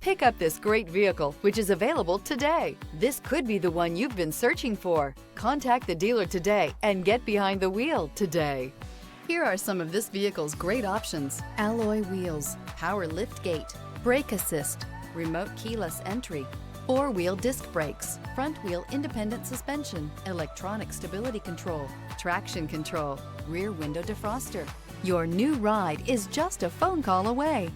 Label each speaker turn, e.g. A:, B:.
A: Pick up this great vehicle, which is available today. This could be the one you've been searching for. Contact the dealer today and get behind the wheel today. Here are some of this vehicle's great options: alloy wheels, power lift gate, brake assist, remote keyless entry, four-wheel disc brakes, front-wheel independent suspension, electronic stability control, traction control, rear window defroster. Your new ride is just a phone call away.